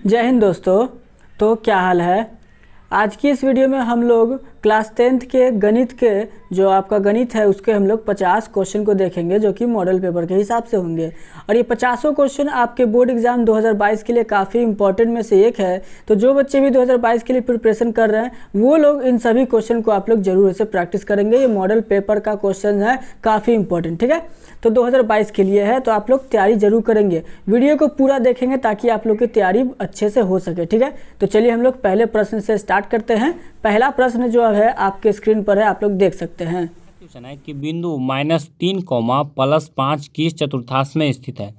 जय हिंद दोस्तों। तो क्या हाल है। आज की इस वीडियो में हम लोग क्लास 10th के गणित के जो आपका गणित है उसके हम लोग 50 क्वेश्चन को देखेंगे जो कि मॉडल पेपर के हिसाब से होंगे। और ये 50 क्वेश्चन आपके बोर्ड एग्जाम 2022 के लिए काफ़ी इंपॉर्टेंट में से एक है। तो जो बच्चे भी 2022 के लिए प्रिपरेशन कर रहे हैं वो लोग इन सभी क्वेश्चन को आप लोग जरूर ऐसे प्रैक्टिस करेंगे। ये मॉडल पेपर का क्वेश्चन है, काफ़ी इंपॉर्टेंट, ठीक है। तो 2022 के लिए है तो आप लोग तैयारी जरूर करेंगे, वीडियो को पूरा देखेंगे ताकि आप लोग की तैयारी अच्छे से हो सके, ठीक है। तो चलिए हम लोग पहले प्रश्न से स्टार्ट करते हैं। पहला प्रश्न जो है आपके स्क्रीन पर है, आप लोग देख सकते हैं। क्वेश्चन है कि बिंदु -3, +5 किस चतुर्थांश में स्थित है।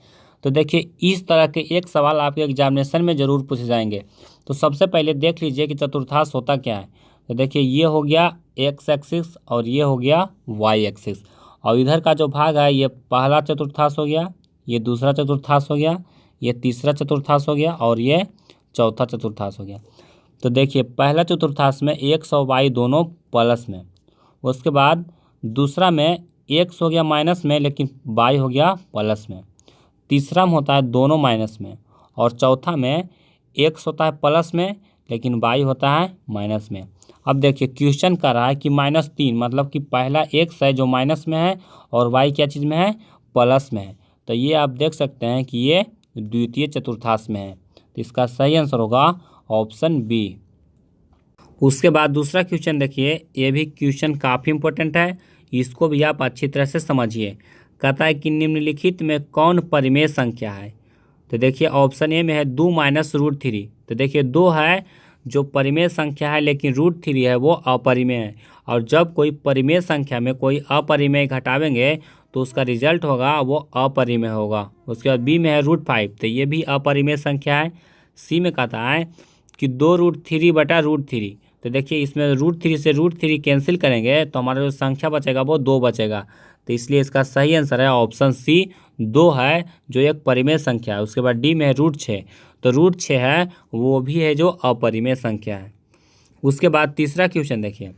तो देखिए इस तरह के एक सवाल आपके एग्जामिनेशन में जरूर पूछे जाएंगे। तो सबसे पहले देख लीजिए कि चतुर्थांश होता क्या है। तो देखिए ये हो गया एक्स एक्सिस और ये हो गया वाई एक्सिस, और इधर का जो भाग है ये पहला चतुर्थांश हो गया, ये दूसरा चतुर्थांश हो गया, ये तीसरा चतुर्थांश हो गया और ये चौथा चतुर्थांश हो गया। तो देखिए पहला चतुर्थांश में एक्स और वाई दोनों प्लस में, उसके बाद दूसरा में एक्स हो गया माइनस में लेकिन वाई हो गया प्लस में, तीसरा में होता है दोनों माइनस में, और चौथा में एक्स होता है प्लस में लेकिन वाई होता है माइनस में। अब देखिए क्वेश्चन कर रहा है कि -3 मतलब कि पहला एक्स है जो माइनस में है और वाई क्या चीज़ में है, प्लस में है। तो ये आप देख सकते हैं कि ये द्वितीय चतुर्थांश में है। तो इसका सही आंसर होगा ऑप्शन बी। उसके बाद दूसरा क्वेश्चन देखिए, ये भी क्वेश्चन काफ़ी इंपॉर्टेंट है, इसको भी आप अच्छी तरह से समझिए। कहता है कि निम्नलिखित में कौन परिमेय संख्या है। तो देखिए ऑप्शन ए में है 2 - √3। तो देखिए 2 है जो परिमेय संख्या है लेकिन √3 है वो अपरिमेय है, और जब कोई परिमेय संख्या में कोई अपरिमेय घटावेंगे तो उसका रिजल्ट होगा वो अपरिमेय होगा। उसके बाद बी में है √5, तो ये भी अपरिमेय संख्या है। सी में कहता है कि 2√3/√3। तो देखिए इसमें √3 से √3 कैंसिल करेंगे तो हमारा जो संख्या बचेगा वो 2 बचेगा। तो इसलिए इसका सही आंसर है ऑप्शन सी 2 है जो एक परिमेय संख्या है। उसके बाद डी में है √6, तो √6 है वो भी है जो अपरिमेय संख्या है। उसके बाद तीसरा क्वेश्चन देखिए,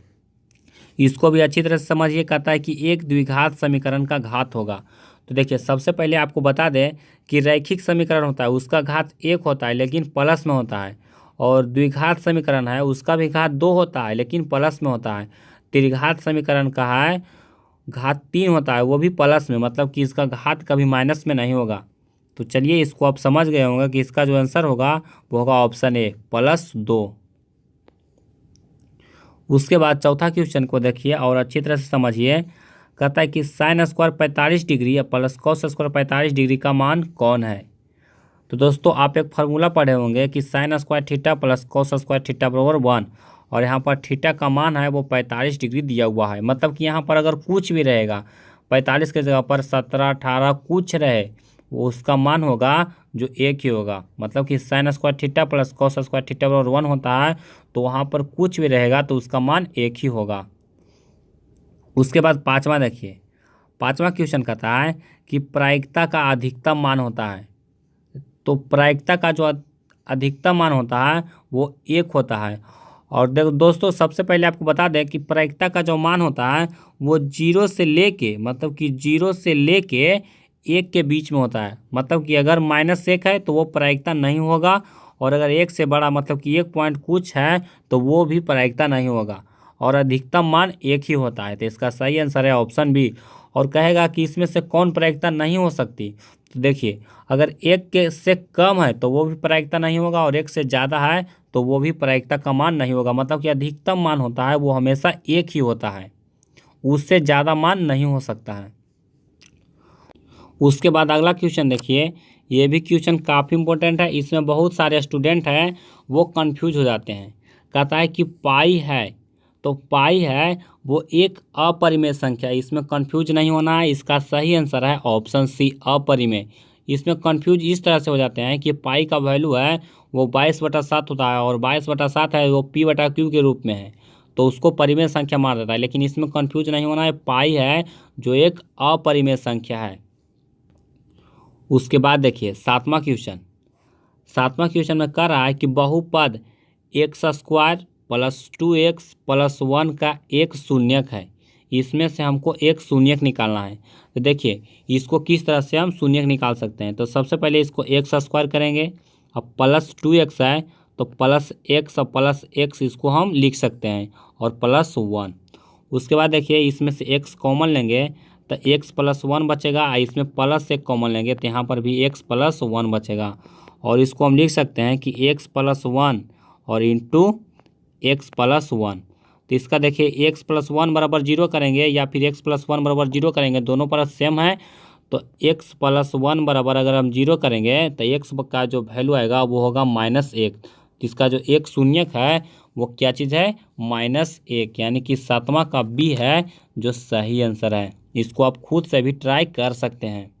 इसको भी अच्छी तरह से समझिए। कहता है कि एक द्विघात समीकरण का घात होगा। तो देखिए सबसे पहले आपको बता दें कि रैखिक समीकरण होता है उसका घात 1 होता है लेकिन प्लस में होता है, और द्विघात समीकरण है उसका भी घात 2 होता है लेकिन प्लस में होता है। त्रिघात समीकरण का है घात 3 होता है वो भी प्लस में, मतलब कि इसका घात कभी माइनस में नहीं होगा। तो चलिए इसको आप समझ गए होंगे कि इसका जो आंसर होगा वो होगा ऑप्शन ए +2। उसके बाद चौथा क्वेश्चन को देखिए और अच्छी तरह से समझिए। कहता है कि sin² 45 डिग्री या +cos² 45 डिग्री का मान कौन है। तो दोस्तों आप एक फार्मूला पढ़े होंगे कि sin² थीटा +cos² थीटा बराबर 1, और यहाँ पर थीटा का मान है वो 45 डिग्री दिया हुआ है। मतलब कि यहाँ पर अगर कुछ भी रहेगा 45 के जगह पर 17, 18 कुछ रहे वो उसका मान होगा जो एक ही होगा। मतलब कि sin² थीटा +cos² थीटा बराबर 1 होता है, तो वहाँ पर कुछ भी रहेगा तो उसका मान एक ही होगा। उसके बाद पाँचवा देखिए, पाँचवा क्वेश्चन कहता है कि प्रायिकता का अधिकतम मान होता है। तो प्रायिकता का जो अधिकतम मान होता है वो 1 होता है। और देखो दोस्तों सबसे पहले आपको बता दें कि प्रायिकता का जो मान होता है वो 0 से लेके, मतलब कि 0 से लेके 1 के बीच में होता है। मतलब कि अगर -1 है तो वो प्रायिकता नहीं होगा, और अगर 1 से बड़ा मतलब कि 1 पॉइंट कुछ है तो वो भी प्रायिकता नहीं होगा, और अधिकतम मान 1 ही होता है। तो इसका सही आंसर है ऑप्शन बी। और कहेगा कि इसमें से कौन प्रायिकता नहीं हो सकती। तो देखिए अगर 1 के से कम है तो वो भी प्रायिकता नहीं होगा, और 1 से ज़्यादा है तो वो भी प्रायिकता का मान नहीं होगा। मतलब कि अधिकतम मान होता है वो हमेशा 1 ही होता है, उससे ज़्यादा मान नहीं हो सकता है। उसके बाद अगला क्वेश्चन देखिए, ये भी क्वेश्चन काफ़ी इंपॉर्टेंट है। इसमें बहुत सारे स्टूडेंट हैं वो कंफ्यूज हो जाते हैं। कहता है कि पाई है, तो पाई है वो एक अपरिमेय संख्या है, इसमें कंफ्यूज नहीं होना है। इसका सही आंसर है ऑप्शन सी अपरिमेय। इसमें कंफ्यूज इस तरह से हो जाते हैं कि पाई का वैल्यू है वो 22/7 होता है, और 22/7 है वो p/q के रूप में है, तो उसको परिमेय संख्या मान देता है। लेकिन इसमें कंफ्यूज नहीं होना है, पाई है जो एक अपरिमेय संख्या है। उसके बाद देखिए सातवां क्वेश्चन, सातवां क्वेश्चन में कह रहा है कि बहुपद x² + 2x + 1 का एक शून्यक है, इसमें से हमको एक शून्यक निकालना है। तो देखिए इसको किस तरह से हम शून्यक निकाल सकते हैं। तो सबसे पहले इसको x² करेंगे अब +2x है तो +x और +x इसको हम लिख सकते हैं और +1। उसके बाद देखिए इसमें से x कॉमन लेंगे तो x +1 बचेगा, इसमें प्लस एक कॉमन लेंगे तो यहाँ पर भी x +1 बचेगा और इसको हम लिख सकते हैं कि x +1 और इंटू x +1। तो इसका देखिए x +1 बराबर 0 करेंगे या फिर x +1 बराबर 0 करेंगे, दोनों पर सेम है। तो x +1 बराबर अगर हम 0 करेंगे तो x का जो वैल्यू आएगा वो होगा -1। इसका जो एक शून्यक है वो क्या चीज़ है, -1, यानी कि 7वां का बी है जो सही आंसर है। इसको आप खुद से भी ट्राई कर सकते हैं।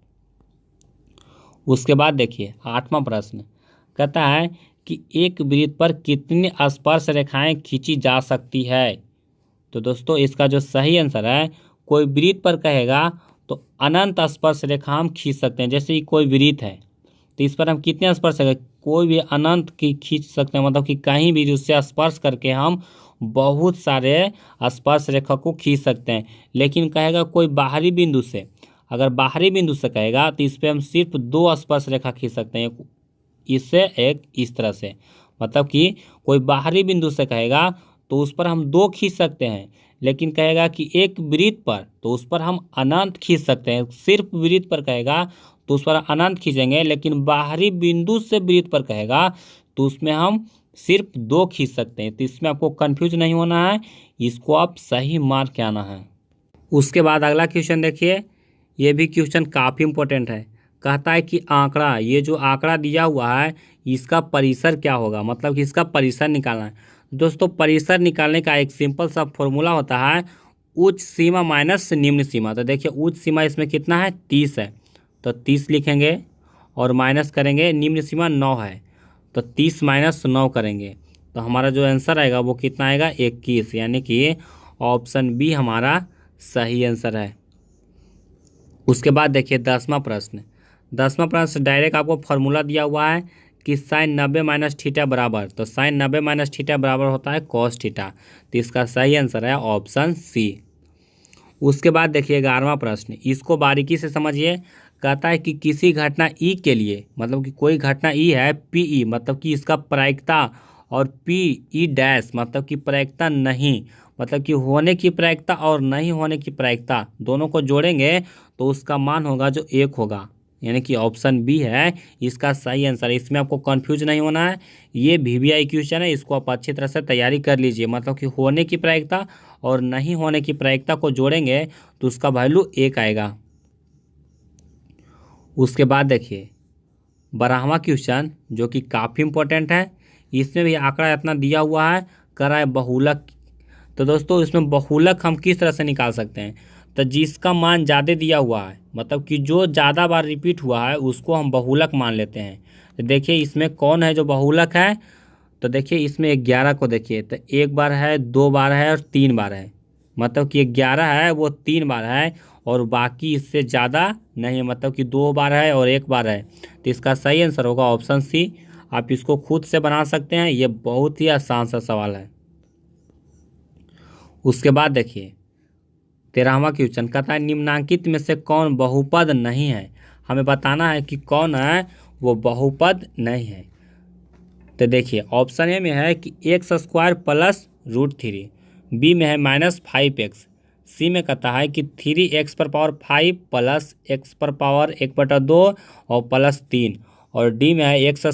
उसके बाद देखिए 8वां प्रश्न कहता है कि एक वृत्त पर कितनी स्पर्श रेखाएं खींची जा सकती है। तो दोस्तों इसका जो सही आंसर है, कोई वृत्त पर कहेगा तो अनंत स्पर्श रेखा हम खींच सकते हैं। जैसे कि कोई वृत्त है तो इस पर हम कितने स्पर्श रेखा, कोई भी अनंत की खींच सकते हैं, मतलब कि कहीं भी उससे स्पर्श करके हम बहुत सारे स्पर्श रेखा को खींच सकते हैं। लेकिन कहेगा कोई बाहरी बिंदु से, अगर बाहरी बिंदु से कहेगा तो इस पर हम सिर्फ 2 स्पर्श रेखा खींच सकते हैं, इससे एक इस तरह से। मतलब कि कोई बाहरी बिंदु से कहेगा तो उस पर हम 2 खींच सकते हैं, लेकिन कहेगा कि एक वृत्त पर तो उस पर हम अनंत खींच सकते हैं। सिर्फ वृत्त पर कहेगा तो उस पर अनंत खींचेंगे, लेकिन बाहरी बिंदु से वृत्त पर कहेगा तो उसमें हम सिर्फ 2 खींच सकते हैं। तो इसमें आपको कंफ्यूज नहीं होना है, इसको आप सही मार्क के आना है। उसके बाद अगला क्वेश्चन देखिए, ये भी क्वेश्चन काफ़ी इंपॉर्टेंट है। कहता है कि आंकड़ा, ये जो आंकड़ा दिया हुआ है इसका परिसर क्या होगा, मतलब कि इसका परिसर निकालना है। दोस्तों परिसर निकालने का एक सिंपल सा फॉर्मूला होता है, उच्च सीमा माइनस निम्न सीमा। तो देखिए उच्च सीमा इसमें कितना है, 30 है, तो 30 लिखेंगे और माइनस करेंगे, निम्न सीमा 9 है तो 30 - 9 करेंगे तो हमारा जो आंसर आएगा वो कितना आएगा, 21, यानी कि ऑप्शन बी हमारा सही आंसर है। उसके बाद देखिए 10वां प्रश्न। 10वां प्रश्न डायरेक्ट आपको फॉर्मूला दिया हुआ है कि sin 90 - थीटा बराबर, तो sin 90 - थीटा बराबर होता है cos थीटा। तो इसका सही आंसर है ऑप्शन सी। उसके बाद देखिए 11वां प्रश्न, इसको बारीकी से समझिए। कहता है कि किसी घटना ई के लिए, मतलब कि कोई घटना ई है पी, मतलब कि इसका प्रायिकता, और पी ई डैश मतलब कि प्रायिकता नहीं, मतलब कि होने की प्रायिकता और नहीं होने की प्रायिकता, दोनों को जोड़ेंगे तो उसका मान होगा जो 1 होगा, यानी कि ऑप्शन बी है इसका सही आंसर है। इसमें आपको कंफ्यूज नहीं होना है, ये VVI क्वेश्चन है, इसको आप अच्छी तरह से तैयारी कर लीजिए। मतलब कि होने की प्रायिकता और नहीं होने की प्रायिकता को जोड़ेंगे तो उसका वैल्यू 1 आएगा। उसके बाद देखिए 12वां क्वेश्चन जो कि काफ़ी इंपॉर्टेंट है, इसमें भी आंकड़ा इतना दिया हुआ है, करा है बहुलक। तो दोस्तों इसमें बहुलक हम किस तरह से निकाल सकते हैं, तो जिसका मान ज़्यादा दिया हुआ है, मतलब कि जो ज़्यादा बार रिपीट हुआ है उसको हम बहुलक मान लेते हैं। तो देखिए इसमें कौन है जो बहुलक है, तो देखिए इसमें 11 को देखिए, तो 1 बार है, 2 बार है और 3 बार है। मतलब कि 11 है वो 3 बार है और बाकी इससे ज़्यादा नहीं है, मतलब कि 2 बार है और 1 बार है। तो इसका सही आंसर होगा ऑप्शन सी। आप इसको खुद से बना सकते हैं, ये बहुत ही आसान सा सवाल है। उसके बाद देखिए 13वां क्वेश्चन कहता है निम्नांकित में से कौन बहुपद नहीं है। हमें बताना है कि कौन है वो बहुपद नहीं है। तो देखिए ऑप्शन ए में है कि x² + √3, बी में है -5x, सी में कहता है कि 3x⁵ प्लस x⁴ और +3, और डी में है x²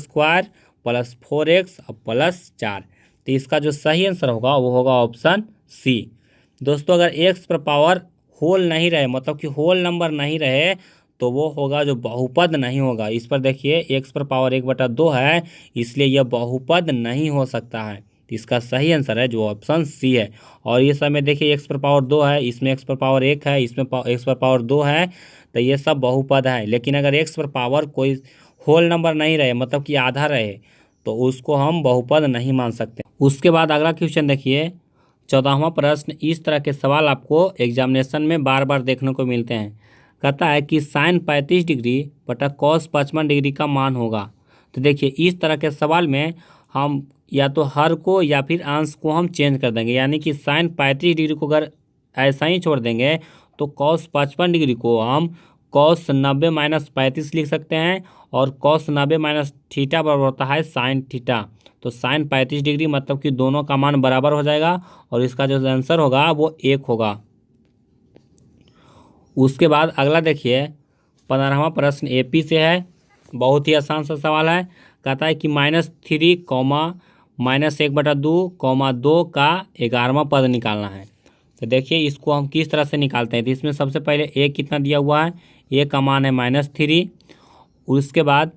+ 4x और +4। तो इसका जो सही आंसर होगा वो होगा ऑप्शन सी। दोस्तों अगर x⁴ होल नहीं रहे, मतलब कि होल नंबर नहीं रहे, तो वो होगा जो बहुपद नहीं होगा। इस पर देखिए x⁴ 1/2 है, इसलिए यह बहुपद नहीं हो सकता है। तो इसका सही आंसर है जो ऑप्शन सी है। और ये सब में देखिए x⁴ 2 है, इसमें x⁴ 1 है, इसमें x⁴ 2 है, तो ये सब बहुपद है। लेकिन अगर x⁴ कोई होल नंबर नहीं रहे, मतलब कि आधा रहे, तो उसको हम बहुपद नहीं मान सकते। उसके बाद अगला क्वेश्चन देखिए 14वां प्रश्न। इस तरह के सवाल आपको एग्जामिनेशन में बार बार देखने को मिलते हैं। कहता है कि sin 35 डिग्री बटा cos 55 डिग्री का मान होगा। तो देखिए इस तरह के सवाल में हम या तो हर को या फिर अंश को हम चेंज कर देंगे, यानी कि sin 35 डिग्री को अगर ऐसा ही छोड़ देंगे तो cos 55 डिग्री को हम कॉस 90 माइनस 35 लिख सकते हैं, और कॉस 90 माइनस थीटा बराबर होता है साइन थीटा। तो साइन 35 डिग्री, मतलब कि दोनों का मान बराबर हो जाएगा और इसका जो आंसर होगा वो 1 होगा। उसके बाद अगला देखिए 15वां प्रश्न एपी से है, बहुत ही आसान सा सवाल है। कहता है कि -3 कॉमा -1/2 कॉमा 2 का 11वां पद निकालना है। तो देखिए इसको हम किस तरह से निकालते हैं। तो इसमें सबसे पहले ए कितना दिया हुआ है, ए का मान है -3। उसके बाद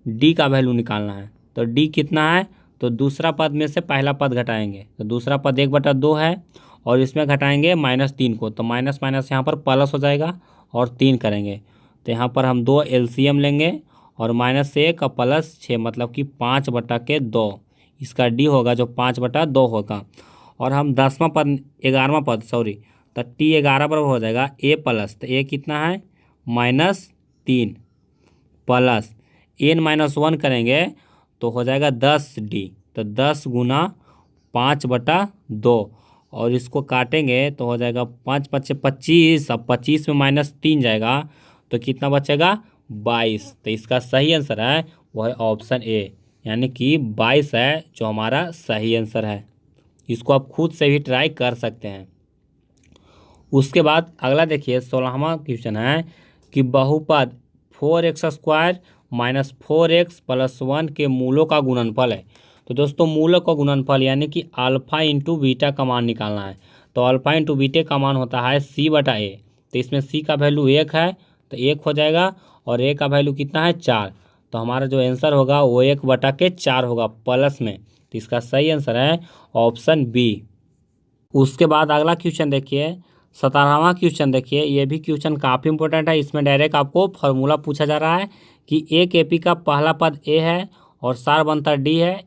डी का वैल्यू निकालना है। तो डी कितना है, तो दूसरा पद में से पहला पद घटाएंगे। तो दूसरा पद 1/2 है और इसमें घटाएंगे -3 को, तो माइनस माइनस यहाँ पर प्लस हो जाएगा और 3 करेंगे। तो यहाँ पर हम 2 एलसीएम लेंगे और -1 और +6 मतलब कि 5/2 इसका डी होगा जो 5/2 होगा। और हम 11वां पद तो T11 बराबर हो जाएगा a प्लस, तो a कितना है -3 प्लस n-1 करेंगे तो हो जाएगा 10D, तो 10 गुना 5/2 और इसको काटेंगे तो हो जाएगा 5 × 5 = 25, अब 25 में -3 जाएगा तो कितना बचेगा 22। तो इसका सही आंसर है वो है ऑप्शन ए, यानी कि 22 है जो हमारा सही आंसर है। इसको आप खुद से भी ट्राई कर सकते हैं। उसके बाद अगला देखिए 16वां क्वेश्चन है कि बहुपद 4x² - 4x + 1 के मूलों का गुणनफल है। तो दोस्तों मूलों का गुणनफल यानी कि अल्फा इंटू बीटा का मान निकालना है। तो अल्फा इंटू बीटा का मान होता है c/a। तो इसमें c का वैल्यू 1 है तो 1 हो जाएगा और a का वैल्यू कितना है 4। तो हमारा जो आंसर होगा वो 1/4 होगा प्लस में। तो इसका सही आंसर है ऑप्शन बी। उसके बाद अगला क्वेश्चन देखिए 17वां क्वेश्चन देखिए, ये भी क्वेश्चन काफ़ी इंपॉर्टेंट है। इसमें डायरेक्ट आपको फार्मूला पूछा जा रहा है कि एक एपी का पहला पद ए है और सार बनता डी है,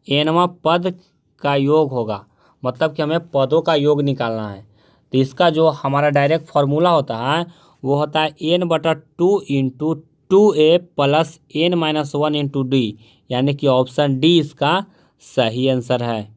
एनवां पद का योग होगा, मतलब कि हमें पदों का योग निकालना है। तो इसका जो हमारा डायरेक्ट फार्मूला होता है वो होता है n/2 × 2a + n-1 × d, यानी कि ऑप्शन डी इसका सही आंसर है।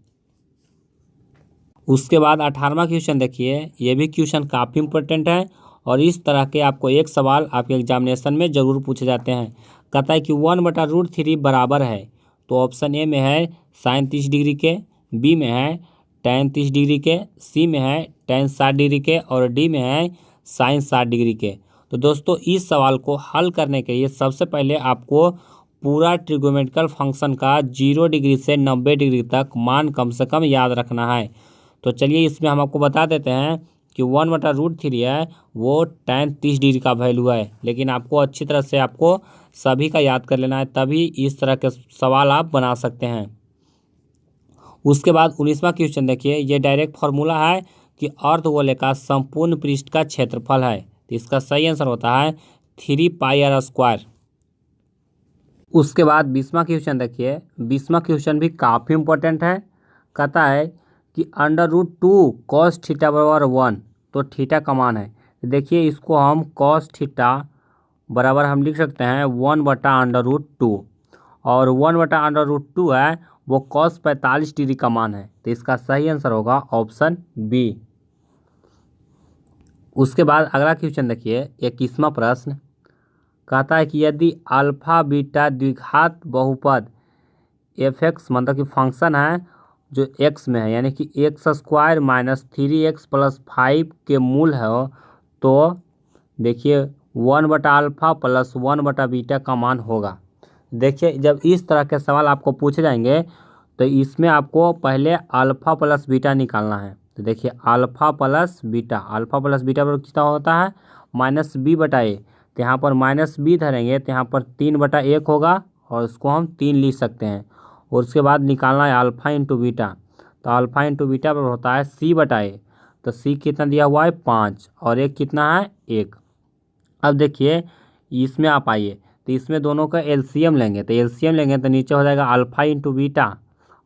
उसके बाद 18वां क्वेश्चन देखिए, ये भी क्वेश्चन काफ़ी इंपॉर्टेंट है और इस तरह के आपको एक सवाल आपके एग्जामिनेशन में ज़रूर पूछे जाते हैं। कहता है कि 1/√3 बराबर है। तो ऑप्शन ए में है साइन 30 डिग्री के, बी में है tan 30 डिग्री के, सी में है tan 60 डिग्री के और डी में है साइन 60 डिग्री के। तो दोस्तों इस सवाल को हल करने के लिए सबसे पहले आपको पूरा ट्रिगोनोमेट्रिकल फंक्शन का 0 डिग्री से 90 डिग्री तक मान कम से कम याद रखना है। तो चलिए इसमें हम आपको बता देते हैं कि 1/√3 है वो tan 30 डिग्री का वैल्यू है, लेकिन आपको अच्छी तरह से आपको सभी का याद कर लेना है, तभी इस तरह के सवाल आप बना सकते हैं। उसके बाद 19वां क्वेश्चन देखिए, ये डायरेक्ट फार्मूला है कि अर्धगोले का संपूर्ण पृष्ठ का क्षेत्रफल है। तो इसका सही आंसर होता है 3πr²। उसके बाद 20वां क्वेश्चन देखिए, 20वां क्वेश्चन भी काफ़ी इंपॉर्टेंट है। कहता है कि √2 cos θ = 1, तो थीटा का मान है। देखिए इसको हम cos θ बराबर हम लिख सकते हैं 1/√2 और 1/√2 है वो cos 45 डिग्री का मान है। तो इसका सही आंसर होगा ऑप्शन बी। उसके बाद अगला क्वेश्चन देखिए 21वां प्रश्न, कहता है कि यदि अल्फा बीटा द्विघात बहुपद f(x) मतलब कि फंक्शन है जो x में है, यानी कि x² - 3x + 5 के मूल है, तो देखिए 1/α + 1/बीटा का मान होगा। देखिए जब इस तरह के सवाल आपको पूछे जाएंगे तो इसमें आपको पहले अल्फ़ा प्लस बीटा निकालना है। तो देखिए अल्फ़ा प्लस बीटा पर कितना होता है -b/a। तो यहाँ पर -b धरेंगे तो यहाँ पर 3/1 होगा और उसको हम 3 लिख सकते हैं। और उसके बाद निकालना है अल्फ़ा इंटू बीटा, तो अल्फ़ा इंटू बीटा पर होता है c/a। तो c कितना दिया हुआ है 5 और एक कितना है 1। अब देखिए इसमें आप आइए, तो इसमें दोनों का एलसीएम लेंगे। तो एलसीएम लेंगे तो नीचे हो जाएगा अल्फ़ा इंटू बीटा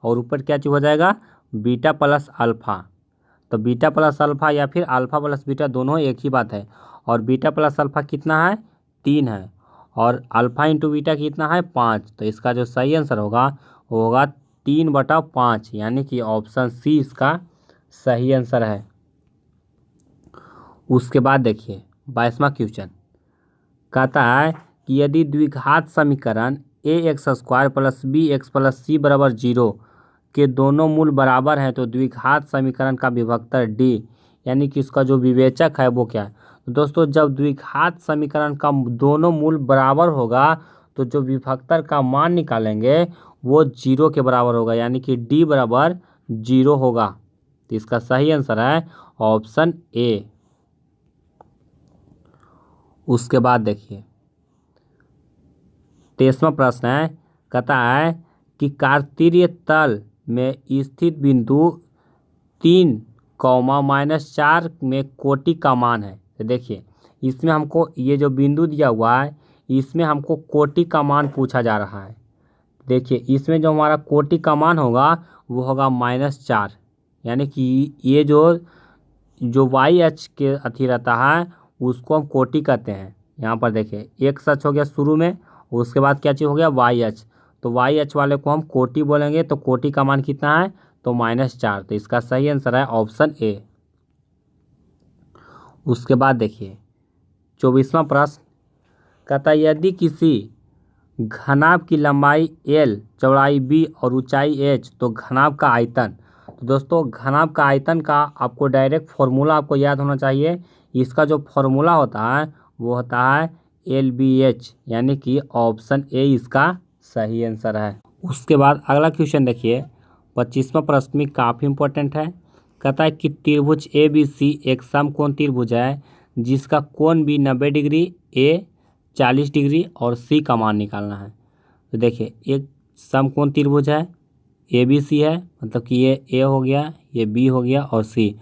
और ऊपर क्या चीज़ हो जाएगा बीटा प्लस अल्फ़ा। तो बीटा प्लस अल्फ़ा या फिर अल्फ़ा प्लस बीटा दोनों एक ही बात है। और बीटा प्लस अल्फ़ा कितना है 3 है और अल्फ़ा इंटू बीटा कितना है 5। तो इसका जो सही आंसर होगा वो होगा 3/5, यानी कि ऑप्शन सी इसका सही आंसर है। उसके बाद देखिए 22वां क्वेश्चन, कहता है कि यदि द्विघात समीकरण ax² plus bx plus c बराबर 0 के दोनों मूल बराबर हैं तो द्विघात समीकरण का विभक्तर d, यानी कि उसका जो विवेचक है वो क्या है। तो दोस्तों जब द्विघात समीकरण का दोनों मूल बराबर होगा तो जो विभक्तर का मान निकालेंगे वो 0 के बराबर होगा, यानी कि d बराबर 0 होगा। तो इसका सही आंसर है ऑप्शन ए। उसके बाद देखिए 23वां प्रश्न है, कहता है कि कार्तीय तल में स्थित बिंदु 3, -4 में कोटि का मान है। तो देखिए इसमें हमको ये जो बिंदु दिया हुआ है इसमें हमको कोटि का मान पूछा जा रहा है। देखिए इसमें जो हमारा कोटि का मान होगा वो होगा -4, यानी कि ये जो वाई एच के अथी रहता है उसको हम कोटि कहते हैं। यहाँ पर देखिए एक सच हो गया शुरू में, उसके बाद क्या चीज़ हो गया वाई एच, तो वाई एच वाले को हम कोटि बोलेंगे। तो कोटि का मान कितना है तो -4, तो इसका सही आंसर है ऑप्शन ए। उसके बाद देखिए 24वां प्रश्न, कहता है यदि किसी घनाभ की लंबाई l, चौड़ाई b और ऊंचाई h तो घनाभ का आयतन। तो दोस्तों घनाभ का आयतन का आपको डायरेक्ट फॉर्मूला आपको याद होना चाहिए। इसका जो फॉर्मूला होता है वो होता है LBH, यानी कि ऑप्शन ए इसका सही आंसर है। उसके बाद अगला क्वेश्चन देखिए 25वां प्रश्न में काफ़ी इंपॉर्टेंट है। कहता है कि त्रिभुज ABC एक समकोण त्रिभुज है जिसका कोण B 90 डिग्री, A 40 डिग्री और C का मान निकालना है। तो देखिए एक समकोण त्रिभुज है ABC है, मतलब कि ये A हो गया, ये B हो गया और C,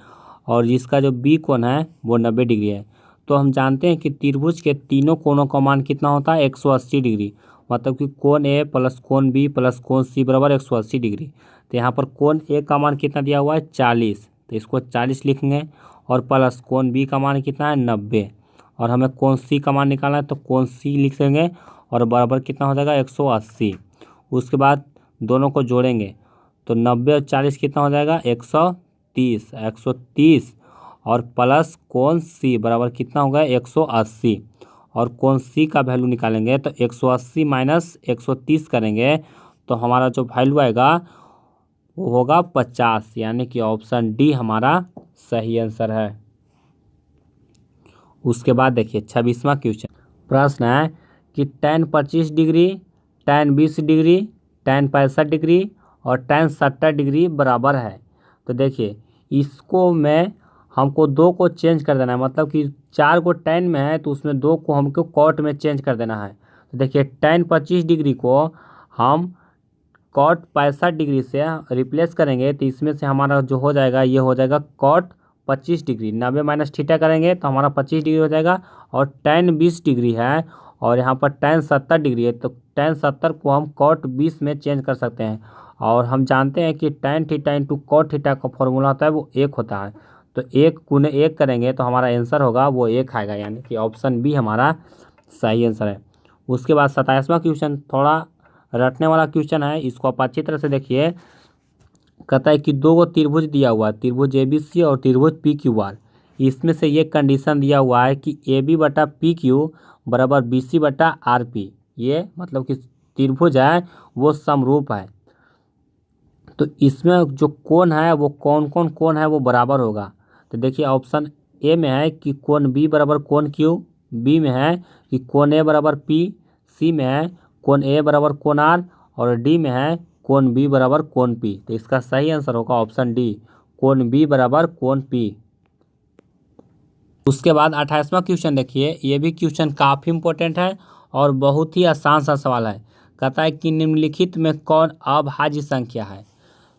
और जिसका जो B कोण है वो 90 डिग्री है। तो हम जानते हैं कि त्रिभुज के तीनों कोणों का मान कितना होता है 180 डिग्री, मतलब कि कोण A प्लस कोण B प्लस कोण C बराबर 180 डिग्री। तो यहाँ पर कोण A का मान कितना दिया हुआ है 40, तो इसको 40 लिखेंगे, और प्लस कोण B का मान कितना है 90, और हमें कोण C का मान निकालना है तो कोण C लिख देंगे और बराबर कितना हो जाएगा 180। उसके बाद दोनों को जोड़ेंगे तो 90 और 40 कितना हो जाएगा 130 और प्लस कोण C बराबर कितना होगा 180, और कोण C का वैल्यू निकालेंगे तो 180 माइनस 130 करेंगे तो हमारा जो वैल्यू आएगा वो होगा 50, यानी कि ऑप्शन डी हमारा सही आंसर है। उसके बाद देखिए 26वां क्वेश्चन प्रश्न है कि tan 25 degree, tan 20 degree, tan 65 degree और tan 70 डिग्री बराबर है। तो देखिए इसको में हमको 2 को चेंज कर देना है, मतलब कि 4 को tan में है तो उसमें 2 को हमको cot में चेंज कर देना है। तो देखिए tan 25 डिग्री को हम cot 65 डिग्री से रिप्लेस करेंगे तो इसमें से हमारा जो हो जाएगा ये हो जाएगा cot 25 डिग्री, 90 माइनस थीटा करेंगे तो हमारा 25 डिग्री हो जाएगा, और tan 20 डिग्री है और यहाँ पर tan 70 डिग्री है तो tan 70 को हम cot 20 में चेंज कर सकते हैं। और हम जानते हैं कि tan theta into cot theta का फॉर्मूला होता है वो 1 होता है, तो 1 गुने 1 करेंगे तो हमारा आंसर होगा वो 1 आएगा, यानी कि ऑप्शन बी हमारा सही आंसर है। उसके बाद 27वां क्वेश्चन थोड़ा रटने वाला क्वेश्चन है, इसको आप अच्छी तरह से देखिए। कहता है कि 2 गो त्रिभुज दिया हुआ है, त्रिभुज ABC और त्रिभुज PQR। इसमें से ये कंडीशन दिया हुआ है कि AB बटा PQ बराबर BC बटा RP, ये मतलब कि त्रिभुज है वो समरूप है। तो इसमें जो कोण है वो कौन कौन कोण है वो बराबर होगा। तो देखिए ऑप्शन ए में है कि कोण B बराबर कोण Q, बी में है कि कोण A बराबर P, सी में है कोण A बराबर कोण R, और डी में है कोण B बराबर कोण P। तो इसका सही आंसर होगा ऑप्शन डी, कोण B बराबर कोण P। उसके बाद 28वां क्वेश्चन देखिए, ये भी क्वेश्चन काफ़ी इंपॉर्टेंट है और बहुत ही आसान सा सवाल है। कहता है कि निम्नलिखित में कौन अभाज्य संख्या है।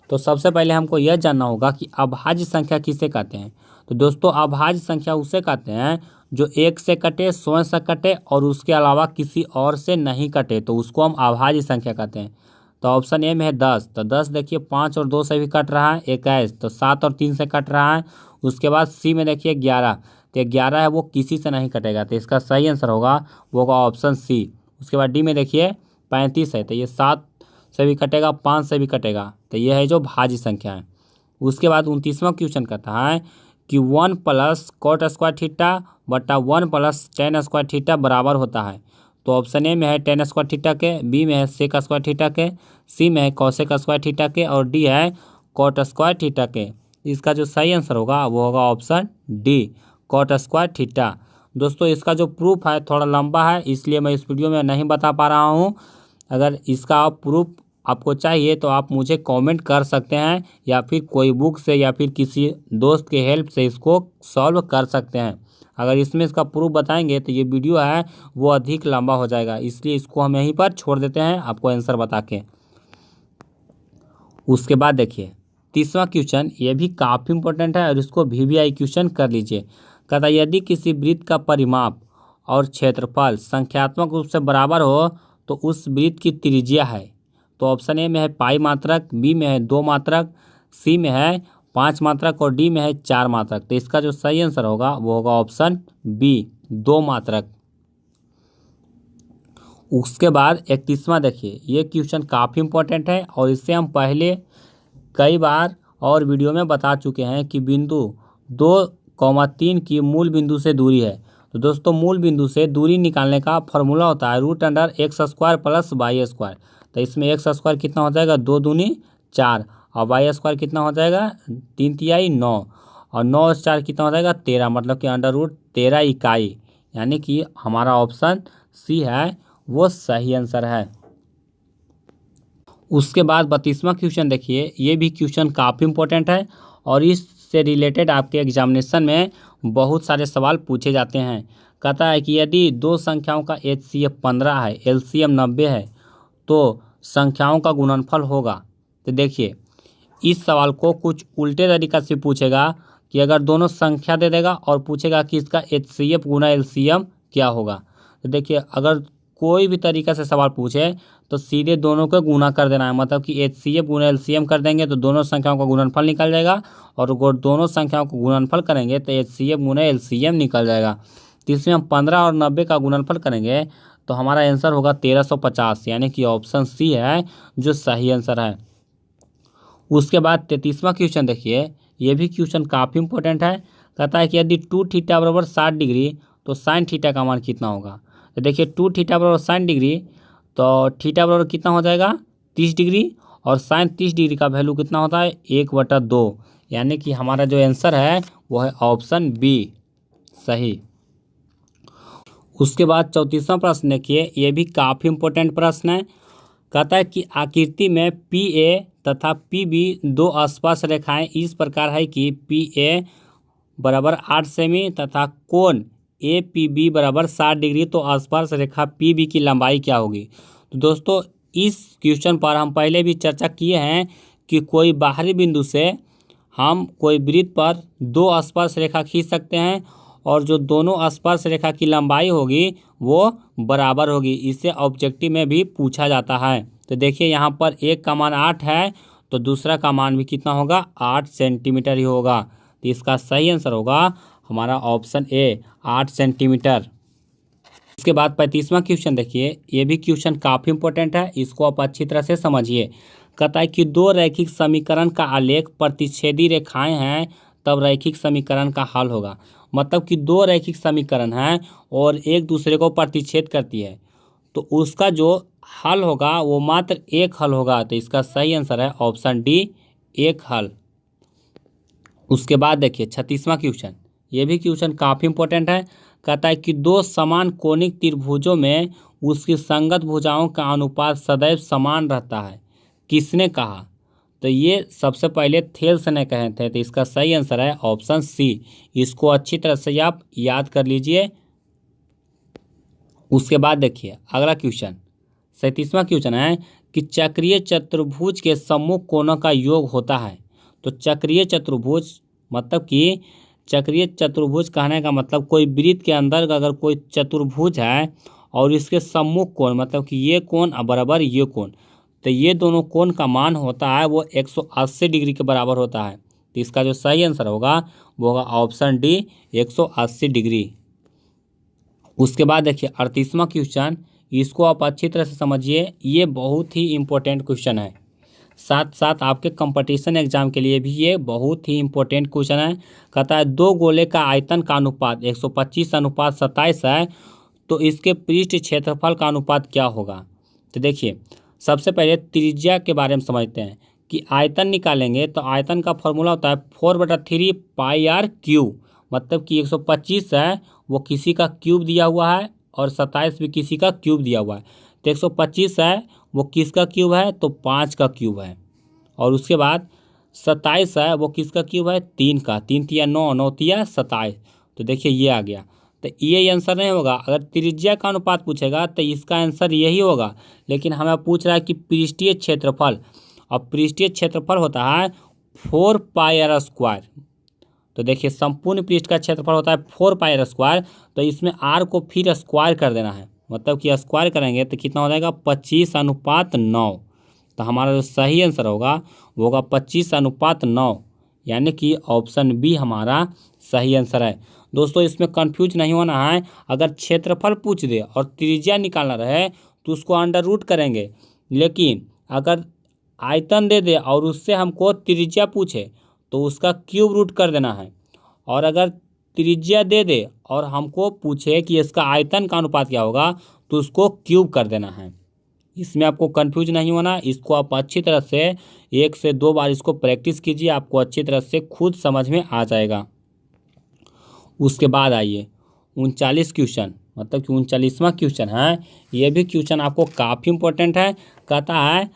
तो सबसे पहले हमको यह जानना होगा कि अभाज्य संख्या किसे कहते हैं। तो दोस्तों अभाज्य संख्या उसे कहते हैं जो एक से कटे, स्वयं से कटे और उसके अलावा किसी और से नहीं कटे, तो उसको हम अभाज्य संख्या कहते हैं। तो ऑप्शन ए में है 10, तो 10 देखिए 5 और 2 से भी कट रहा है। 21 तो 7 और 3 से कट रहा है। उसके बाद सी में देखिए 11, तो 11 है वो किसी से नहीं कटेगा, तो इसका सही आंसर होगा वो होगा ऑप्शन सी। उसके बाद डी में देखिए 35 है, तो ये 7 से भी कटेगा, 5 से भी कटेगा, तो ये है जो भाज्य संख्या है। उसके बाद 29वां क्वेश्चन कहता है कि 1 प्लस cot स्क्वायर थीटा बटा 1 प्लस टेन स्क्वायर थीटा बराबर होता है। तो ऑप्शन ए में है टेन स्क्वायर थीटा के, बी में है सेक स्क्वायर थीटा के, सी में है कॉसेक स्क्वायर थीटा के और डी है कॉट स्क्वायर थीटा के। इसका जो सही आंसर होगा वो होगा option D, cot square theta. दोस्तों इसका जो प्रूफ है थोड़ा लंबा है, इसलिए मैं इस वीडियो में नहीं बता पा रहा हूँ। अगर इसका आप प्रूफ आपको चाहिए तो आप मुझे कमेंट कर सकते हैं, या फिर कोई बुक से या फिर किसी दोस्त के हेल्प से इसको सॉल्व कर सकते हैं। अगर इसमें इसका प्रूफ बताएंगे तो ये वीडियो है वो अधिक लंबा हो जाएगा, इसलिए इसको हम यहीं पर छोड़ देते हैं आपको आंसर बता के। उसके बाद देखिए तीसरा क्वेश्चन, ये भी काफ़ी इंपॉर्टेंट है और इसको VVI क्वेश्चन कर लीजिए। कहता है यदि किसी वृत्त का परिमाप और क्षेत्रफल संख्यात्मक रूप से बराबर हो तो उस वृत्त की त्रिज्या है। तो ऑप्शन ए में है पाई मात्रक, बी में है 2 मात्रक, सी में है 5 मात्रक और डी में है 4 मात्रक। तो इसका जो सही आंसर होगा वो होगा ऑप्शन बी, 2 मात्रक। उसके बाद 31वां देखिए, ये क्वेश्चन काफ़ी इंपॉर्टेंट है और इससे हम पहले कई बार और वीडियो में बता चुके हैं कि बिंदु 2,3 की मूल बिंदु से दूरी है। तो दोस्तों मूल बिंदु से दूरी निकालने का फॉर्मूला होता है √x² प्लस y²। तो इसमें x स्क्वायर कितना हो जाएगा, 2 दूनी 4 और y स्क्वायर कितना हो जाएगा 3 तिहाई 9 और 9 और 4 कितना हो जाएगा 13, मतलब कि √13 इकाई। यानी कि हमारा ऑप्शन सी है वो सही आंसर है। उसके बाद 32वां क्वेश्चन देखिए, ये भी क्वेश्चन काफ़ी इंपॉर्टेंट है और इससे रिलेटेड आपके एग्जामिनेशन में बहुत सारे सवाल पूछे जाते हैं। कहता है कि यदि दो संख्याओं का HCF 15 है, LCM 90 है तो संख्याओं का गुणनफल होगा। तो देखिए इस सवाल को कुछ उल्टे तरीक़ा से पूछेगा कि अगर दोनों संख्या दे देगा और पूछेगा कि इसका HCF गुना LCM क्या होगा। तो देखिए अगर कोई भी तरीक़ा से सवाल पूछे तो सीधे दोनों को गुना कर देना है, मतलब कि HCF गुना LCM कर देंगे तो दोनों संख्याओं का गुणनफल निकल जाएगा, और अगर दोनों संख्याओं को गुणनफल करेंगे तो HCF गुना LCM निकल जाएगा। तो इसमें हम 15 और 90 का गुणनफल करेंगे तो हमारा आंसर होगा 1350, यानी कि ऑप्शन सी है जो सही आंसर है। उसके बाद 33वां क्वेश्चन देखिए, ये भी क्वेश्चन काफ़ी इंपॉर्टेंट है। कहता है कि यदि 2θ बराबर 60 डिग्री तो साइन थीटा का मान कितना होगा। तो देखिए 2θ बराबर 60 डिग्री तो थीटा बराबर कितना हो जाएगा 30 डिग्री, और साइन 30 डिग्री का वैल्यू कितना होता है 1/2, यानी कि हमारा जो आंसर है वो है ऑप्शन बी, सही। उसके बाद 34वां प्रश्न देखिए, ये भी काफ़ी इंपॉर्टेंट प्रश्न है। कहता है कि आकृति में PA तथा PB दो आसपास रेखाएं इस प्रकार है कि PA बराबर 8 सेमी तथा कोण APB बराबर 60 डिग्री, तो आसपास रेखा PB की लंबाई क्या होगी। तो दोस्तों इस क्वेश्चन पर हम पहले भी चर्चा किए हैं कि कोई बाहरी बिंदु से हम कोई वृत्त पर दो आसपास रेखा खींच सकते हैं और जो दोनों आसपास रेखा की लंबाई होगी वो बराबर होगी। इसे ऑब्जेक्टिव में भी पूछा जाता है। तो देखिए यहाँ पर एक का मान 8 है तो दूसरा का मान भी कितना होगा 8 सेंटीमीटर ही होगा। तो इसका सही आंसर होगा हमारा ऑप्शन ए, 8 सेंटीमीटर। उसके बाद 35वां क्वेश्चन देखिए, ये भी क्वेश्चन काफ़ी इंपॉर्टेंट है, इसको आप अच्छी तरह से समझिए। कहता है कि दो रैखिक समीकरण का आलेख प्रतिच्छेदी रेखाएं हैं तब रैखिक समीकरण का हल होगा। मतलब कि दो रैखिक समीकरण हैं और एक दूसरे को प्रतिच्छेद करती है तो उसका जो हल होगा वो मात्र एक हल होगा। तो इसका सही आंसर है ऑप्शन डी, एक हल। उसके बाद देखिए 36वां क्वेश्चन, ये भी क्वेश्चन काफ़ी इंपॉर्टेंट है। कहता है कि दो समान कोणिक त्रिभुजों में उसकी संगत भुजाओं का अनुपात सदैव समान रहता है, किसने कहा। तो ये सबसे पहले थेल्स ने कहे थे। तो इसका सही आंसर है ऑप्शन सी, इसको अच्छी तरह से आप याद कर लीजिए। उसके बाद देखिए अगला क्वेश्चन 37वां क्वेश्चन है कि चक्रीय चतुर्भुज के सम्मुख कोणों का योग होता है। तो चक्रीय चतुर्भुज मतलब कि चक्रीय चतुर्भुज कहने का मतलब कोई वृत्त के अंदर अगर कोई चतुर्भुज है और इसके सम्मुख कोण मतलब कि ये कोण बराबर ये कोण, तो ये दोनों कोण का मान होता है वो 180 डिग्री के बराबर होता है। तो इसका जो सही आंसर होगा वो होगा ऑप्शन डी, 180 डिग्री। उसके बाद देखिए 38वां क्वेश्चन, इसको आप अच्छी तरह से समझिए, ये बहुत ही इम्पोर्टेंट क्वेश्चन है। साथ साथ आपके कंपटीशन एग्जाम के लिए भी ये बहुत ही इंपॉर्टेंट क्वेश्चन है। कहता है 2 गोले का आयतन का अनुपात 125:27 है, तो इसके पृष्ठ क्षेत्रफल का अनुपात क्या होगा। तो देखिए सबसे पहले त्रिज्या के बारे में समझते हैं कि आयतन निकालेंगे तो आयतन का फॉर्मूला होता है 4/3 πr³। मतलब कि 125 है वो किसी का क्यूब दिया हुआ है और 27 भी किसी का क्यूब दिया हुआ है। तो 125 है वो किसका क्यूब है, तो 5 का क्यूब है। और उसके बाद 27 है वो किसका क्यूब है, 3 का। 3 तिया 9, 9 तिया 27। तो देखिए ये आ गया। तो ये आंसर नहीं होगा। अगर त्रिज्या का अनुपात पूछेगा तो इसका आंसर यही होगा, लेकिन हमें पूछ रहा है कि पृष्ठीय क्षेत्रफल। अब पृष्ठीय क्षेत्रफल होता है 4πr²। तो देखिए संपूर्ण पृष्ठ का क्षेत्रफल होता है 4πr²। तो इसमें r को फिर स्क्वायर कर देना है, मतलब कि स्क्वायर करेंगे तो कितना हो जाएगा, 25:9। तो हमारा जो सही आंसर होगा वो होगा 25:9, यानी कि ऑप्शन बी हमारा सही आंसर है। दोस्तों इसमें कंफ्यूज नहीं होना है। अगर क्षेत्रफल पूछ दे और त्रिज्या निकालना रहे तो उसको अंडर रूट करेंगे, लेकिन अगर आयतन दे दे और उससे हमको त्रिज्या पूछे तो उसका क्यूब रूट कर देना है। और अगर त्रिज्या दे दे और हमको पूछे कि इसका आयतन का अनुपात क्या होगा तो उसको क्यूब कर देना है। इसमें आपको कंफ्यूज नहीं होना। इसको आप अच्छी तरह से 1 से 2 बार इसको प्रैक्टिस कीजिए, आपको अच्छी तरह से खुद समझ में आ जाएगा। उसके बाद आइए 39 क्वेश्चन, मतलब कि 39वां क्वेश्चन है। ये भी क्वेश्चन आपको काफ़ी इंपॉर्टेंट है। कहता है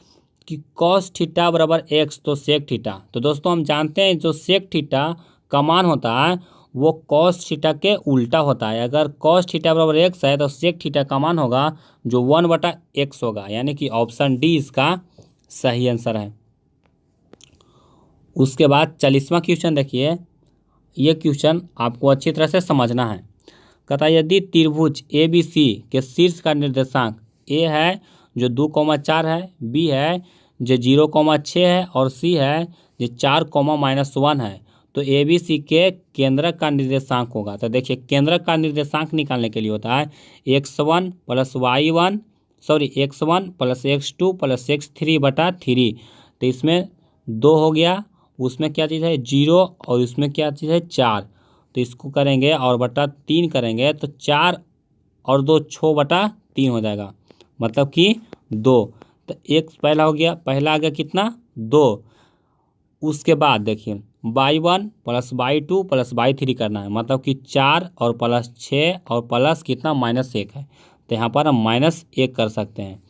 कि cos थीटा बराबर x तो sec थीटा। तो दोस्तों हम जानते हैं जो sec थीटा का मान होता है वो cos थीटा के उल्टा होता है। अगर cos थीटा बराबर x है तो sec थीटा का मान होगा जो 1/x होगा, यानी कि ऑप्शन डी इसका सही आंसर है। उसके बाद 40वां क्वेश्चन देखिए। ये क्वेश्चन आपको अच्छी तरह से समझना है। कहता है यदि त्रिभुज ABC के शीर्ष का निर्देशांक A है जो 2,4 है, B है जो 0,6 है और C है जो 4,-1 है, तो ABC के केंद्रक का निर्देशांक होगा। तो देखिए केंद्रक का निर्देशांक निकालने के लिए होता है x1 + y1 x1 + x2 + x3/3। तो इसमें 2 हो गया, उसमें क्या चीज़ है 0 और उसमें क्या चीज़ है 4। तो इसको करेंगे और बटा 3 करेंगे तो 4 और 2 6/3 हो जाएगा, मतलब कि 2। तो एक पहला हो गया, पहला आ गया कितना 2। उसके बाद देखिए y1 + y2 + y3 करना है, मतलब कि 4 और +6 और प्लस कितना -1 है। तो यहाँ पर हम -1 कर सकते हैं।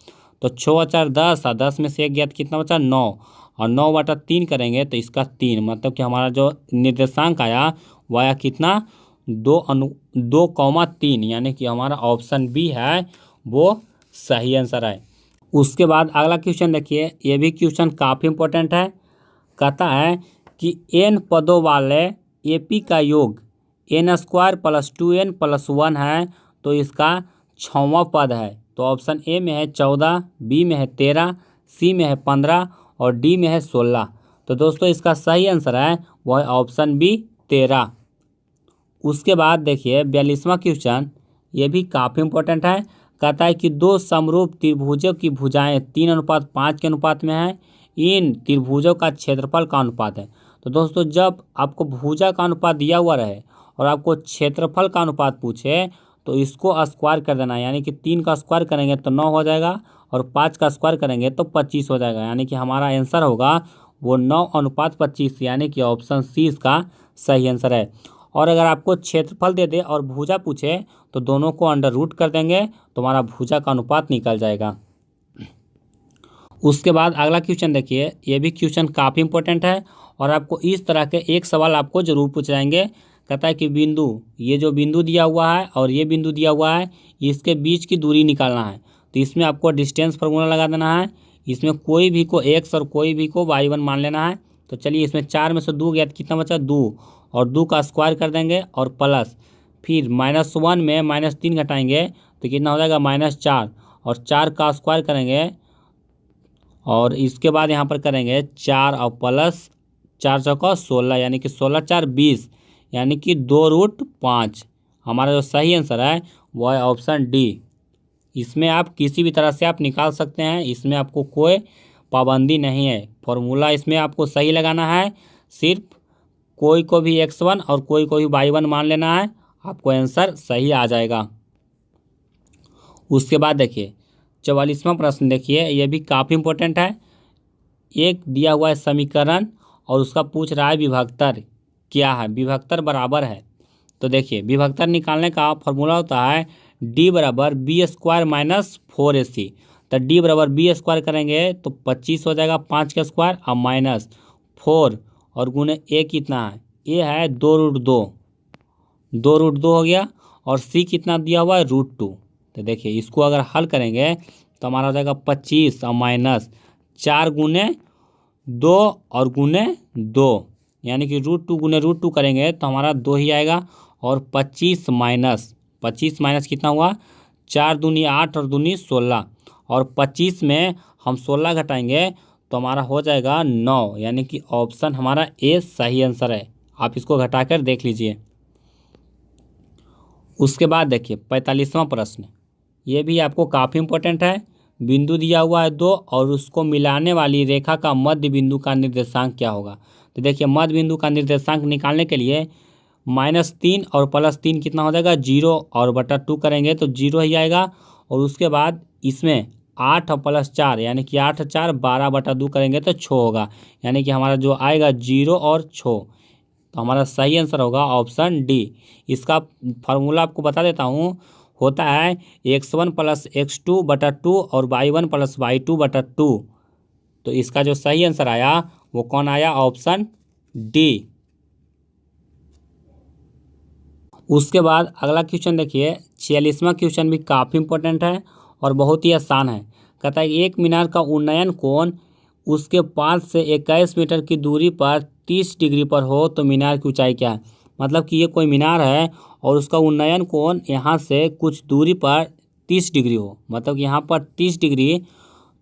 तो 6 और 4 10 और 10 में से 1 गया तो कितना बचा 9 और 9/3 करेंगे तो इसका 3, मतलब कि हमारा जो निर्देशांक आया वो आया कितना 2,3, यानी कि हमारा ऑप्शन बी है वो सही आंसर है। उसके बाद अगला क्वेश्चन देखिए। ये भी क्वेश्चन काफ़ी इंपॉर्टेंट है। कहता है कि n पदों वाले AP का योग n² + 2n + 1 है, तो इसका 6वां पद है। तो ऑप्शन ए में है 14, बी में है 13, सी में है 15 और डी में है 16। तो दोस्तों इसका सही आंसर है वो है ऑप्शन बी 13। उसके बाद देखिए 42वां क्वेश्चन। ये भी काफ़ी इंपॉर्टेंट है। कहता है कि 2 समरूप त्रिभुजों की भुजाएं 3:5 के अनुपात में है, इन त्रिभुजों का क्षेत्रफल का अनुपात है। तो दोस्तों जब आपको भुजा का अनुपात दिया हुआ रहे और आपको क्षेत्रफल का अनुपात पूछे तो इसको स्क्वायर कर देना है, यानी कि 3 का स्क्वायर करेंगे तो 9 हो जाएगा और 5 का स्क्वायर करेंगे तो 25 हो जाएगा, यानी कि हमारा आंसर होगा वो 9:25, यानी कि ऑप्शन सी इसका सही आंसर है। और अगर आपको क्षेत्रफल दे दे और भुजा पूछे तो दोनों को अंडर रूट कर देंगे तो हमारा भुजा का अनुपात निकल जाएगा। उसके बाद अगला क्वेश्चन देखिए। ये भी क्वेश्चन काफ़ी इंपॉर्टेंट है और आपको इस तरह के एक सवाल आपको जरूर पूछ जाएंगे। कहता है कि बिंदु, ये जो बिंदु दिया हुआ है और ये बिंदु दिया हुआ है, इसके बीच की दूरी निकालना है। तो इसमें आपको डिस्टेंस फार्मूला लगा देना है। इसमें कोई भी को x और कोई भी को y1 मान लेना है। तो चलिए इसमें 4 में से 2 गया तो कितना बचा 2 और 2 का स्क्वायर कर देंगे और प्लस फिर -1 में -3 घटाएंगे तो कितना हो जाएगा -4 और 4 का स्क्वायर करेंगे और इसके बाद यहाँ पर करेंगे 4 और प्लस 4 चौका 16, यानी कि 16 4 20, यानी कि 2√5। हमारा जो सही आंसर है वो है ऑप्शन डी। इसमें आप किसी भी तरह से आप निकाल सकते हैं, इसमें आपको कोई पाबंदी नहीं है। फॉर्मूला इसमें आपको सही लगाना है, सिर्फ कोई को भी x1 और कोई को भी y1 मान लेना है, आपको आंसर सही आ जाएगा। उसके बाद देखिए 44वां प्रश्न देखिए, यह भी काफ़ी इंपॉर्टेंट है। एक दिया हुआ है समीकरण और उसका पूछ रहा है विभक्तर क्या है, विभक्तर बराबर है। तो देखिए विभक्तर निकालने का फॉर्मूला होता है d बराबर बी स्क्वायर माइनस 4ac। तो d बराबर बी स्क्वायर करेंगे तो 25 हो जाएगा, 5 का स्क्वायर और माइनस 4 और गुने a कितना है, a है 2√2, 2√2 हो गया। और c कितना दिया हुआ है √2। तो देखिए इसको अगर हल करेंगे तो हमारा हो जाएगा 25 और माइनस 4 गुने 2 और गुने 2, यानी कि √2 गुने √2 करेंगे तो हमारा 2 ही आएगा। और 25 माइनस कितना हुआ, 4 दूनी 8 और दूनी 16, और 25 में हम 16 घटाएंगे तो हमारा हो जाएगा 9, यानी कि ऑप्शन हमारा ए सही आंसर है। आप इसको घटाकर देख लीजिए। उसके बाद देखिए 45वां प्रश्न, ये भी आपको काफ़ी इंपॉर्टेंट है। बिंदु दिया हुआ है 2 और उसको मिलाने वाली रेखा का मध्य बिंदु का निर्देशांक क्या होगा। तो देखिए मध्य बिंदु का निर्देशांक निकालने के लिए -3 और +3 कितना हो जाएगा, 0 और बटा 2 करेंगे तो 0 ही आएगा। और उसके बाद इसमें 8 और +4 यानी कि 8 4 12 बटा 2 करेंगे तो 6 होगा, यानी कि हमारा जो आएगा 0 और 6। तो हमारा सही आंसर होगा ऑप्शन डी। इसका फार्मूला आपको बता देता हूँ, होता है x1 + x2 बटा 2 और y1 + y2 बटा 2। तो इसका जो सही आंसर आया वो कौन आया, ऑप्शन डी। उसके बाद अगला क्वेश्चन देखिए 46वां क्वेश्चन भी काफ़ी इंपॉर्टेंट है और बहुत ही आसान है। कहता है एक मीनार का उन्नयन कोण उसके 5 से 21 मीटर की दूरी पर 30 डिग्री पर हो तो मीनार की ऊंचाई क्या है। मतलब कि ये कोई मीनार है और उसका उन्नयन कोण यहाँ से कुछ दूरी पर 30 डिग्री हो, मतलब कि यहाँ पर 30 डिग्री,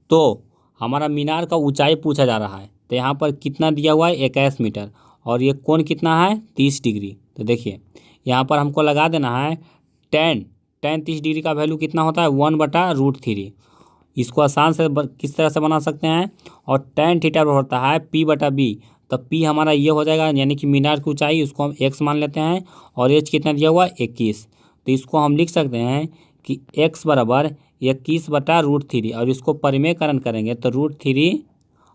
तो हमारा मीनार का ऊंचाई पूछा जा रहा है। तो यहाँ पर कितना दिया हुआ है 21 मीटर और ये कोण कितना है 30 डिग्री। तो देखिए यहाँ पर हमको लगा देना है tan 30 डिग्री का वैल्यू कितना होता है 1/√3। इसको आसान से किस तरह से बना सकते हैं, और tan थीटा होता है p/b। तो p हमारा ये हो जाएगा, यानी कि मीनार की ऊंचाई, उसको हम x मान लेते हैं और h कितना दिया हुआ है 21। तो इसको हम लिख सकते हैं कि x बराबर 21/√3 और इसको परिमेयकरण करेंगे तो √3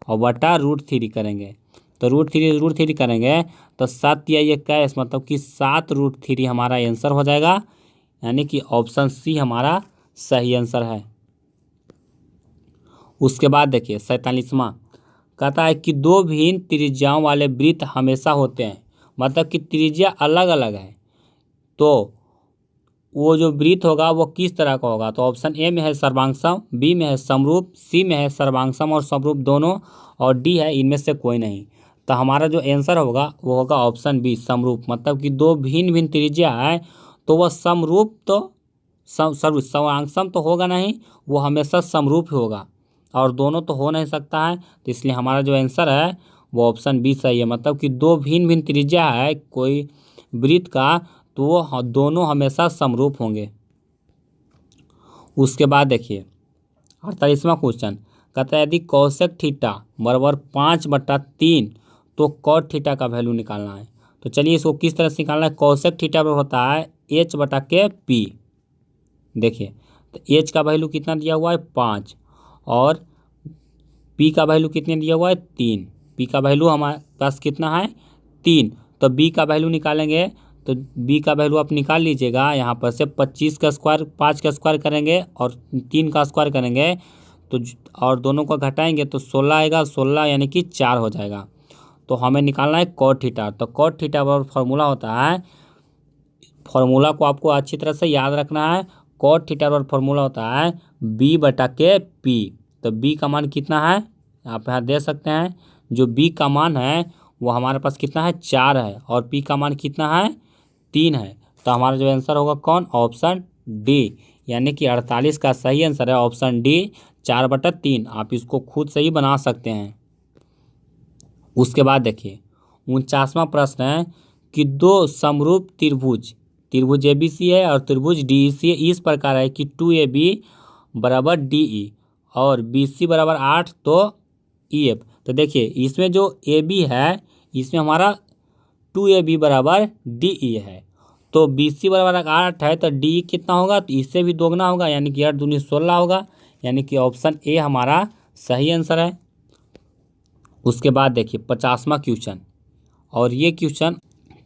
और बटा √3 करेंगे तो √3 करेंगे तो 7 या 21, मतलब कि 7√3 हमारा आंसर हो जाएगा, यानी कि ऑप्शन सी हमारा सही आंसर है। उसके बाद देखिए 47वां, कहता है कि दो भिन्न त्रिज्याओं वाले वृत्त हमेशा होते हैं, मतलब कि त्रिज्या अलग अलग है, तो वो जो वृत्त होगा वो किस तरह का होगा। तो ऑप्शन ए में है सर्वांगसम, बी में है समरूप, सी में है सर्वांगसम और समरूप दोनों, और डी है इनमें से कोई नहीं। तो हमारा जो आंसर होगा वो होगा ऑप्शन बी समरूप, मतलब कि दो भिन्न भिन्न त्रिज्या है तो वह समरूप, तो सर्वांगसम तो होगा नहीं, वो हमेशा समरूप ही होगा, और दोनों तो हो नहीं सकता है। तो इसलिए हमारा जो आंसर है वो ऑप्शन बी सही है, मतलब कि दो भिन्न भिन्न त्रिज्या है कोई वृत्त का तो वो दोनों हमेशा समरूप होंगे। उसके बाद देखिए 48वां क्वेश्चन, कहता है यदि कोसेक थीटा बराबर 5/3 तो कॉट थीटा का वैल्यू निकालना है। तो चलिए इसको किस तरह से निकालना है। कोसेक थीटा बराबर होता है h/k p। देखिए तो h का वैल्यू कितना दिया हुआ है 5 और p का वैल्यू कितने दिया हुआ है 3। p का वैल्यू हमारे पास कितना है 3, तो b का वैल्यू निकालेंगे तो b का वैल्यू आप निकाल लीजिएगा। यहाँ पर से 25 का स्क्वायर 5 का स्क्वायर करेंगे और 3 का स्क्वायर करेंगे तो और दोनों को घटाएंगे तो 16 आएगा, 16 यानी कि 4 हो जाएगा। तो हमें निकालना है कॉट थीटा। तो कॉट थीटा बराबर फार्मूला होता है, फार्मूला को आपको अच्छी तरह से याद रखना है। कॉट थीटा बराबर फार्मूला होता है b/k p। तो b का मान कितना है आप यहाँ दे सकते हैं, जो b का मान है वो हमारे पास कितना है 4 है और p का मान कितना है 3 है। तो हमारा जो आंसर होगा कौन, ऑप्शन डी, यानी कि 48 का सही आंसर है ऑप्शन डी 4/3। आप इसको खुद से ही बना सकते हैं। उसके बाद देखिए 49वां प्रश्न है कि दो समरूप त्रिभुज ABC है और त्रिभुज DEC इस प्रकार है कि 2AB = DE और BC = 8 तो EF। तो देखिए इसमें जो AB है इसमें हमारा 2AB बराबर DE है। तो BC बराबर 8 है तो DE कितना होगा, तो इससे भी दोगुना होगा, यानी कि 8 दूनी 16 होगा, यानी कि ऑप्शन ए हमारा सही आंसर है। उसके बाद देखिए 50वां क्वेश्चन, और ये क्वेश्चन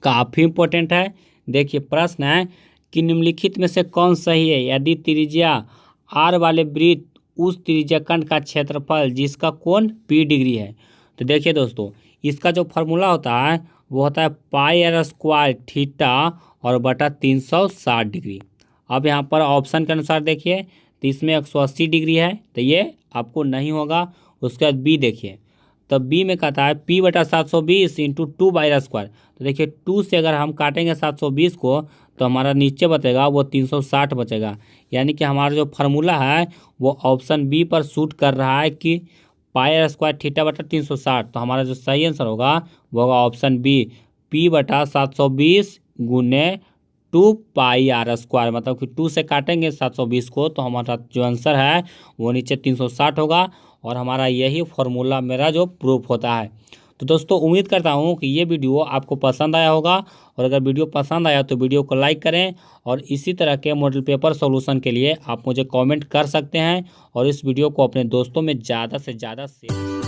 काफ़ी इंपॉर्टेंट है। देखिए प्रश्न है कि निम्नलिखित में से कौन सही है यदि त्रिज्या R वाले वृत्त उस त्रिज्याखंड का क्षेत्रफल जिसका कोण P डिग्री है। तो देखिए दोस्तों इसका जो फार्मूला होता है वो होता है πr² थीटा और बटा 360 डिग्री। अब यहाँ पर ऑप्शन के अनुसार देखिए तो इसमें 180 डिग्री है तो ये आपको नहीं होगा। उसके बाद बी देखिए, तब बी में कहता है P बटा 720 इंटू 2πr²। तो देखिए 2 से अगर हम काटेंगे 720 को तो हमारा नीचे बचेगा वो 360 बचेगा, यानी कि हमारा जो फार्मूला है वो ऑप्शन बी पर सूट कर रहा है कि πr² थीटा बटा 360। तो हमारा जो सही आंसर होगा वो होगा ऑप्शन बी P बटा 720 गुने 2πr²। मतलब कि 2 से काटेंगे 720 को तो हमारा जो आंसर है वो नीचे 360 होगा, और हमारा यही फॉर्मूला मेरा जो प्रूफ होता है। तो दोस्तों उम्मीद करता हूँ कि ये वीडियो आपको पसंद आया होगा, और अगर वीडियो पसंद आया तो वीडियो को लाइक करें, और इसी तरह के मॉडल पेपर सॉल्यूशन के लिए आप मुझे कमेंट कर सकते हैं, और इस वीडियो को अपने दोस्तों में ज़्यादा से ज़्यादा शेयर